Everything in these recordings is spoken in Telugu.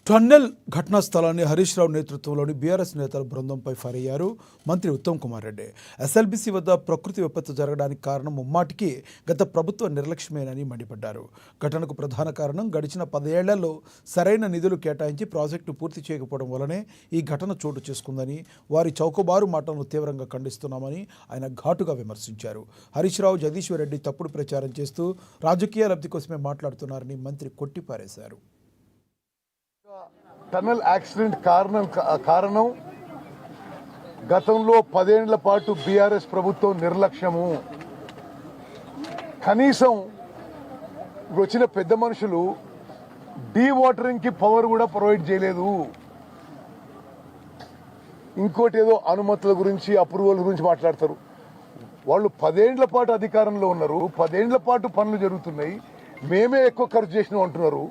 టన్నెల్ ఘటనా స్థలాన్ని హరీష్ రావు నేతృత్వంలోని బీఆర్ఎస్ నేతల బృందంపై ఫైర్ అయ్యారు మంత్రి ఉత్తమ్ కుమార్ రెడ్డి. ఎస్ఎల్బీసీ వద్ద ప్రకృతి విపత్తు జరగడానికి కారణం ముమ్మాటికి గత ప్రభుత్వ నిర్లక్ష్యమేనని మండిపడ్డారు. ఘటనకు ప్రధాన కారణం గడిచిన 10 ఏళ్లలో సరైన నిధులు కేటాయించి ప్రాజెక్టు పూర్తి చేయకపోవడం వల్లనే ఈ ఘటన చోటు చేసుకుందని, వారి చౌకబారు మాటలను తీవ్రంగా ఖండిస్తున్నామని ఆయన ఘాటుగా విమర్శించారు. హరీష్ రావు, జగదీశ్వర్ రెడ్డి తప్పుడు ప్రచారం చేస్తూ రాజకీయ లబ్ధి కోసమే మాట్లాడుతున్నారని మంత్రి కొట్టిపారేశారు. టన్నల్ యాక్సిడెంట్ కారణం గతంలో 10 ఏళ్ల పాటు బీఆర్ఎస్ ప్రభుత్వం నిర్లక్ష్యము. కనీసం వచ్చిన పెద్ద మనుషులు డీవాటరింగ్ కి పవర్ కూడా ప్రొవైడ్ చేయలేదు. ఇంకోటి ఏదో అనుమతుల గురించి, అప్రూవల్ గురించి మాట్లాడతారు. వాళ్ళు 10 ఏళ్ల పాటు అధికారంలో ఉన్నారు, 10 ఏళ్ల పాటు పనులు జరుగుతున్నాయి, మేమే ఎక్కువ ఖర్చు చేసినాం అంటున్నారు.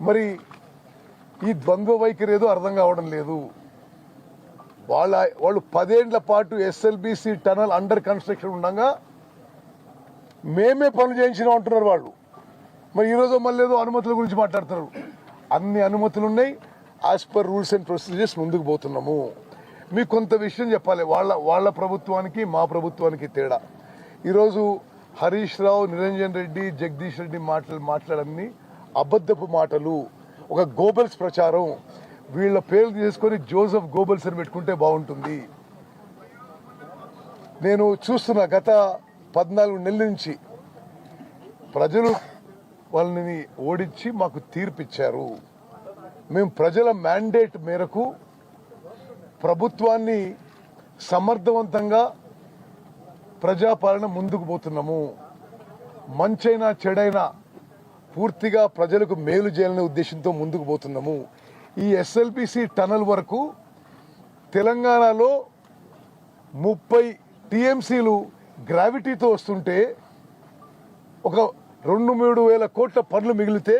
మరి ఈ ద్వంద్వ వైఖరి ఏదో అర్థం కావడం లేదు. వాళ్ళు 10 ఏళ్ల పాటు ఎస్ఎల్బీసీ టనల్ అండర్ కన్స్ట్రక్షన్ ఉండగా మేమే పనులు చేయించినాం అంటున్నారు వాళ్ళు. మరి ఈరోజు మళ్ళీ ఏదో అనుమతుల గురించి మాట్లాడుతున్నారు. అన్ని అనుమతులు ఉన్నాయి, as per rules and procedures ముందుకు పోతున్నాము. మీకు కొంత విషయం చెప్పాలి, వాళ్ళ ప్రభుత్వానికి మా ప్రభుత్వానికి తేడా. ఈరోజు హరీష్ రావు, నిరంజన్ రెడ్డి, జగదీష్ రెడ్డి మాట్లాడన్ని అబద్ధపు మాటలు, ఒక గోబెల్స్ ప్రచారం. వీళ్ళ పేర్లు తీసుకొని జోసెఫ్ గోబెల్స్ అని పెట్టుకుంటే బాగుంటుంది. నేను చూస్తున్నా గత 14 నెలల నుంచి ప్రజలు వాళ్ళని ఓడించి మాకు తీర్పిచ్చారు. మేము ప్రజల మ్యాండేట్ మేరకు ప్రభుత్వాన్ని సమర్థవంతంగా ప్రజాపాలన ముందుకు పోతున్నాము. మంచైనా చెడైనా పూర్తిగా ప్రజలకు మేలు చేయాలనే ఉద్దేశంతో ముందుకు పోతున్నాము. ఈ ఎస్ఎల్బీసీ టనల్ వరకు తెలంగాణలో 30 టీఎంసీలు గ్రావిటీతో వస్తుంటే ఒక 2-3 వేల కోట్ల పనులు మిగిలితే